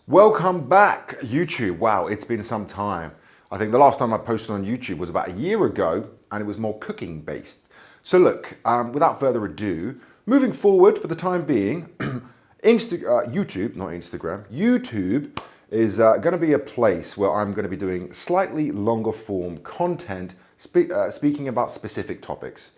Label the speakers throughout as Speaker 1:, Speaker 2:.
Speaker 1: Welcome back, YouTube. Wow, it's been some time. I think the last time I posted on YouTube was about a year ago, and it was more cooking based. So look, without further ado, moving forward for the time being, YouTube, not Instagram, YouTube is going to be a place where I'm going to be doing slightly longer form content, speaking about specific topics.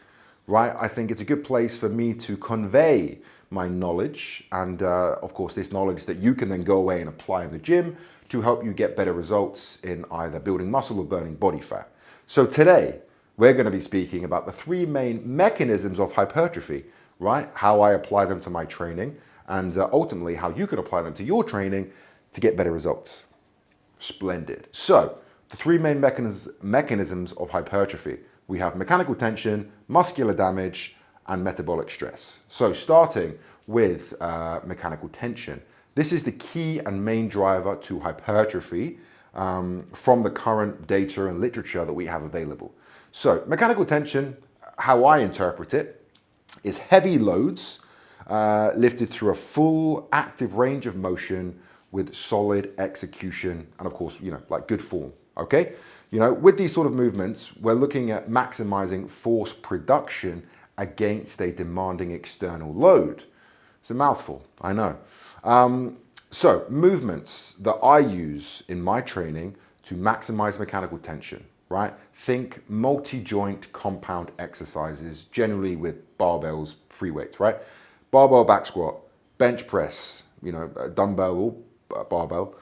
Speaker 1: Right? I think it's a good place for me to convey my knowledge and of course this knowledge that you can then go away and apply in the gym to help you get better results in either building muscle or burning body fat. So today we're going to be speaking about the three main mechanisms of hypertrophy, right? How I apply them to my training and ultimately how you can apply them to your training to get better results. Splendid. So the three main mechanisms of hypertrophy. We have mechanical tension, muscular damage, and metabolic stress. So starting with mechanical tension. This is the key and main driver to hypertrophy from the current data and literature that we have available. So mechanical tension, how I interpret it, is heavy loads lifted through a full active range of motion with solid execution and of course, like good form, okay? With these sort of movements, we're looking at maximizing force production against a demanding external load. It's a mouthful, I know. So movements that I use in my training to maximize mechanical tension, right? Think multi-joint compound exercises, generally with barbells, free weights, right? Barbell back squat, bench press, dumbbell or barbell,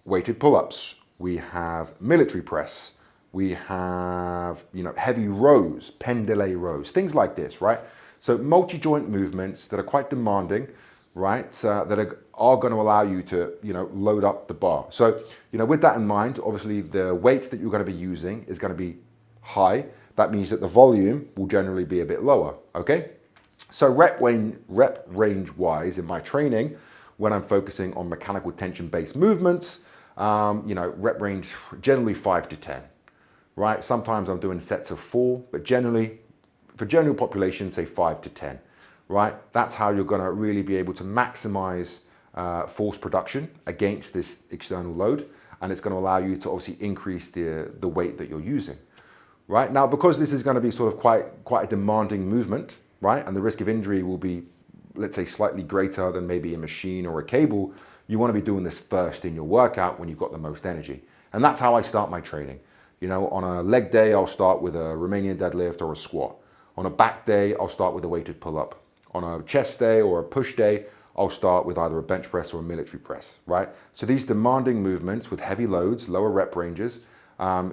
Speaker 1: weighted pull-ups. We have military press. We have, heavy rows, pendlay rows, things like this, right? So multi-joint movements that are quite demanding, right? That are going to allow you to, load up the bar. So, with that in mind, obviously the weight that you're going to be using is going to be high. That means that the volume will generally be a bit lower, okay? So rep range wise in my training, when I'm focusing on mechanical tension based movements, rep range generally 5 to 10, right? Sometimes I'm doing sets of 4, but generally, for general population, say 5 to 10, right? That's how you're going to really be able to maximize force production against this external load, and it's going to allow you to obviously increase the weight that you're using, right? Now, because this is going to be sort of quite a demanding movement, right, and the risk of injury will be, let's say, slightly greater than maybe a machine or a cable, you want to be doing this first in your workout when you've got the most energy. And that's how I start my training. On a leg day, I'll start with a Romanian deadlift or a squat. On a back day, I'll start with a weighted pull-up. On a chest day or a push day, I'll start with either a bench press or a military press, right? So these demanding movements with heavy loads, lower rep ranges,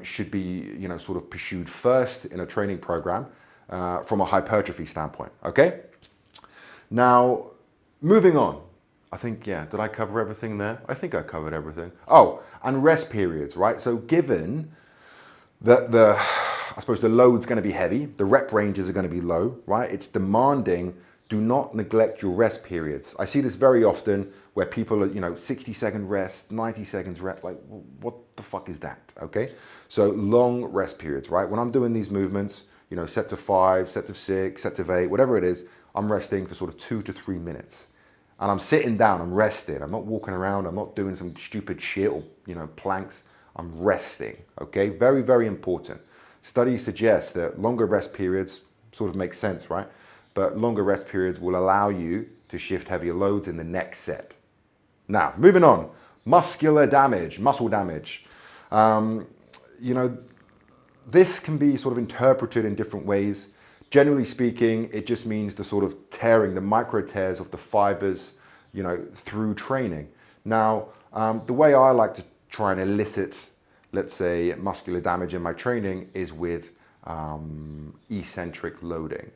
Speaker 1: should be, sort of pursued first in a training program from a hypertrophy standpoint, okay? Now, moving on. I think, did I cover everything there? I think I covered everything. Oh, and rest periods, right? So given that I suppose the load's going to be heavy, the rep ranges are going to be low, right? It's demanding. Do not neglect your rest periods. I see this very often where people are, 60-second rest, 90 seconds rest. Like, what the fuck is that? Okay. So long rest periods, right? When I'm doing these movements, sets of 5, sets of 6, sets of 8, whatever it is, I'm resting for sort of 2 to 3 minutes. And I'm sitting down, I'm resting. I'm not walking around, I'm not doing some stupid shit or, planks. I'm resting, okay? Very, very important. Studies suggest that longer rest periods sort of make sense, right? But longer rest periods will allow you to shift heavier loads in the next set. Now, moving on, muscular damage, muscle damage. This can be sort of interpreted in different ways. Generally speaking, it just means the sort of tearing, the micro tears of the fibers, through training. Now, the way I like to try and elicit, let's say, muscular damage in my training is with eccentric loading,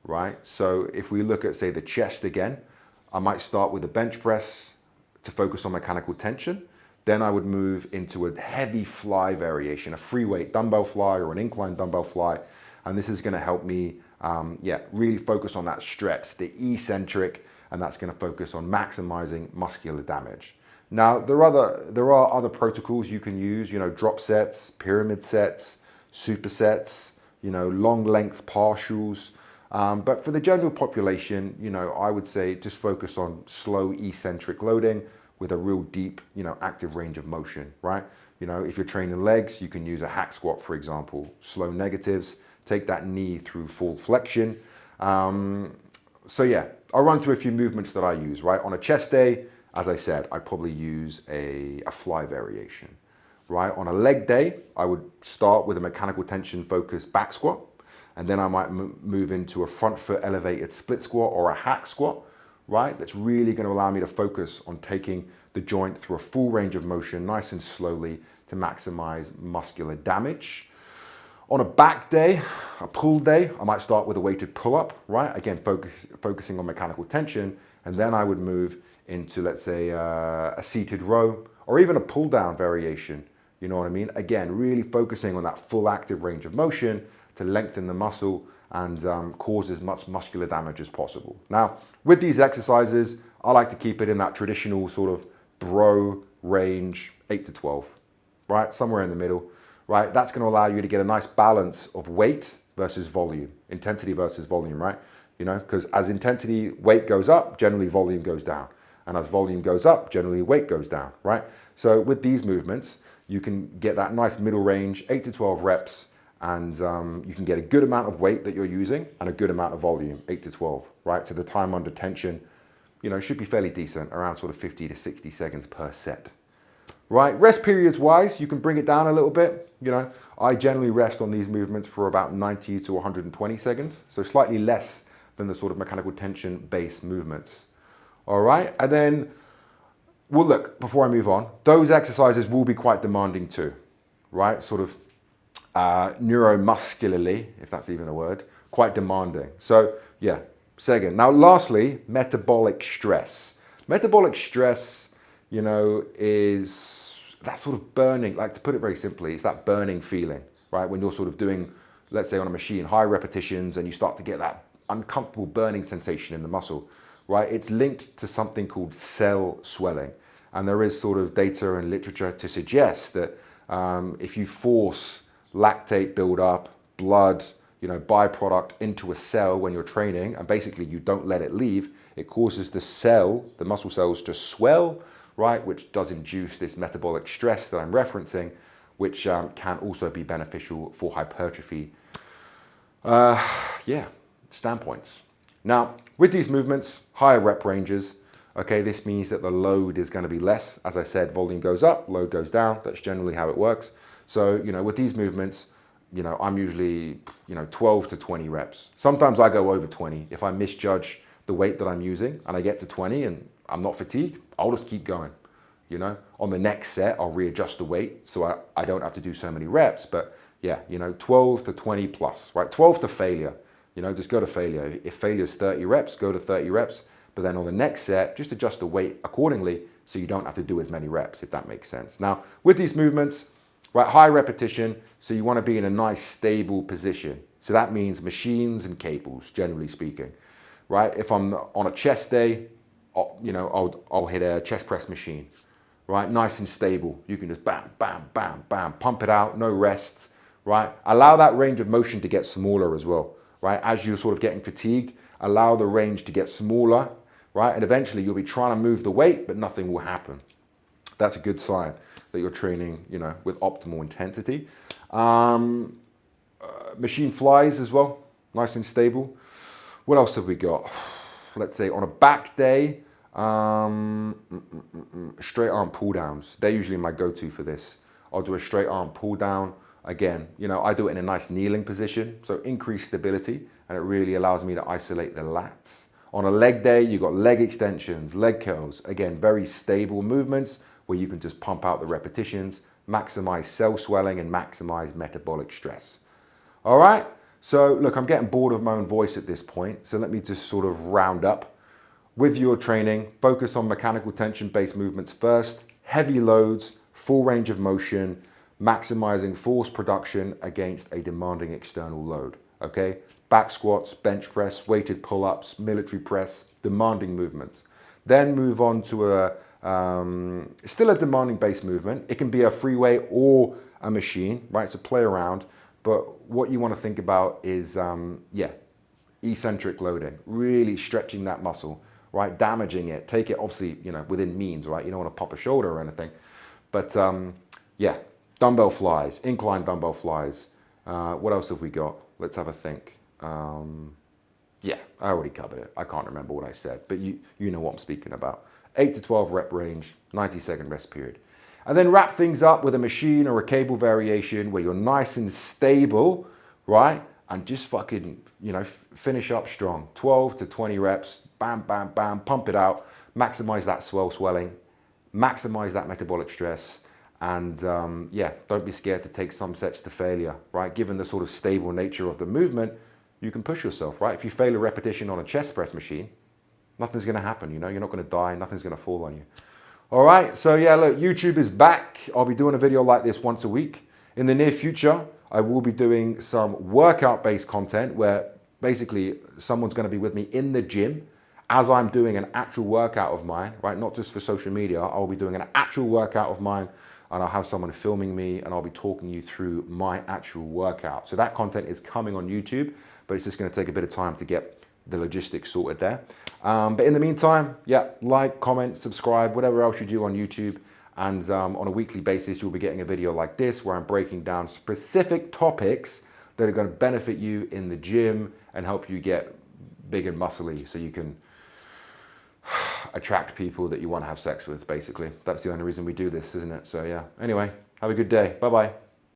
Speaker 1: right? So if we look at, say, the chest again, I might start with a bench press to focus on mechanical tension. Then I would move into a heavy fly variation, a free weight dumbbell fly or an incline dumbbell fly. And this is going to help me, really focus on that stretch, the eccentric, and that's going to focus on maximizing muscular damage. Now, there are other protocols you can use, drop sets, pyramid sets, supersets, long length partials. But for the general population, I would say just focus on slow eccentric loading with a real deep, active range of motion, right? If you're training legs, you can use a hack squat, for example. Slow negatives, take that knee through full flexion. So yeah, I'll run through a few movements that I use, right? On a chest day, as I said, I probably use a fly variation, right? On a leg day, I would start with a mechanical tension focused back squat, and then I might move into a front foot elevated split squat or a hack squat, right? That's really going to allow me to focus on taking the joint through a full range of motion, nice and slowly, to maximize muscular damage. On a back day, a pull day, I might start with a weighted pull-up, right? Again, focusing on mechanical tension, and then I would move into, let's say, a seated row, or even a pull-down variation, you know what I mean? Again, really focusing on that full active range of motion to lengthen the muscle and cause as much muscular damage as possible. Now, with these exercises, I like to keep it in that traditional sort of bro range, 8 to 12, right? Somewhere in the middle. Right, that's going to allow you to get a nice balance of weight versus volume, intensity versus volume, right? Because as intensity, weight goes up, generally volume goes down. And as volume goes up, generally weight goes down, right? So with these movements, you can get that nice middle range, 8 to 12 reps, and you can get a good amount of weight that you're using and a good amount of volume, 8 to 12, right? So the time under tension, should be fairly decent, around sort of 50 to 60 seconds per set. Right, rest periods wise, you can bring it down a little bit. I generally rest on these movements for about 90 to 120 seconds, so slightly less than the sort of mechanical tension based movements. All right, and then, well, look, before I move on, those exercises will be quite demanding too, right? Sort of neuromuscularly, if that's even a word, quite demanding. So yeah, second. Now, lastly, metabolic stress. Metabolic stress, is that sort of burning, like to put it very simply, it's that burning feeling, right? When you're sort of doing, let's say on a machine, high repetitions and you start to get that uncomfortable burning sensation in the muscle, right? It's linked to something called cell swelling. And there is sort of data and literature to suggest that if you force lactate buildup, blood, byproduct into a cell when you're training, and basically you don't let it leave, it causes the muscle cells to swell, right, which does induce this metabolic stress that I'm referencing, which can also be beneficial for hypertrophy standpoints. Now, with these movements, higher rep ranges, okay, this means that the load is going to be less. As I said, volume goes up, load goes down. That's generally how it works. So, with these movements, I'm usually, 12 to 20 reps. Sometimes I go over 20. If I misjudge the weight that I'm using and I get to 20 and I'm not fatigued, I'll just keep going. On the next set, I'll readjust the weight so I don't have to do so many reps. But yeah, 12 to 20 plus, right? 12 to failure, just go to failure. If failure is 30 reps, go to 30 reps. But then on the next set, just adjust the weight accordingly so you don't have to do as many reps, if that makes sense. Now, with these movements, right, high repetition, so you want to be in a nice stable position. So that means machines and cables, generally speaking, right? If I'm on a chest day, I'll hit a chest press machine, right? Nice and stable. You can just bam, bam, bam, bam, pump it out, no rests, right? Allow that range of motion to get smaller as well, right? As you're sort of getting fatigued, allow the range to get smaller, right? And eventually you'll be trying to move the weight, but nothing will happen. That's a good sign that you're training, with optimal intensity. Machine flies as well, nice and stable. What else have we got? Let's say on a back day, straight arm pull downs. They're usually my go-to for this. I'll do a straight arm pull down. Again, I do it in a nice kneeling position, so increased stability, and it really allows me to isolate the lats. On a leg day, you've got leg extensions, leg curls. Again, very stable movements where you can just pump out the repetitions, maximize cell swelling, and maximize metabolic stress. All right, so look, I'm getting bored of my own voice at this point, so let me just sort of round up. With your training, focus on mechanical tension-based movements first, heavy loads, full range of motion, maximizing force production against a demanding external load, okay? Back squats, bench press, weighted pull-ups, military press, demanding movements. Then move on to still a demanding base movement. It can be a free weight or a machine, right? So play around. But what you want to think about is, eccentric loading, really stretching that muscle, right? Damaging it. Take it, obviously, you know, within means, right? You don't want to pop a shoulder or anything. But yeah, dumbbell flies, incline dumbbell flies. What else have we got? Let's have a think. Yeah, I already covered it. I can't remember what I said, but you know what I'm speaking about. 8 to 12 rep range, 90-second rest period. And then wrap things up with a machine or a cable variation where you're nice and stable, right? And just fucking, you know, finish up strong. 12 to 20 reps, bam, bam, bam, pump it out, maximize that swelling, maximize that metabolic stress. And yeah, don't be scared to take some sets to failure, right? Given the sort of stable nature of the movement, you can push yourself, right? If you fail a repetition on a chest press machine, nothing's going to happen, you know? You're not going to die, nothing's going to fall on you. All right, so yeah, look, YouTube is back. I'll be doing a video like this once a week. In the near future, I will be doing some workout-based content where basically someone's going to be with me in the gym as I'm doing an actual workout of mine, right? Not just for social media. I'll be doing an actual workout of mine, and I'll have someone filming me, and I'll be talking you through my actual workout. So that content is coming on YouTube, but it's just going to take a bit of time to get the logistics sorted there. But in the meantime, yeah, like, comment, subscribe, whatever else you do on YouTube. And on a weekly basis, you'll be getting a video like this where I'm breaking down specific topics that are going to benefit you in the gym and help you get big and muscly so you can attract people that you want to have sex with, basically. That's the only reason we do this, isn't it? So yeah, anyway, have a good day. Bye-bye.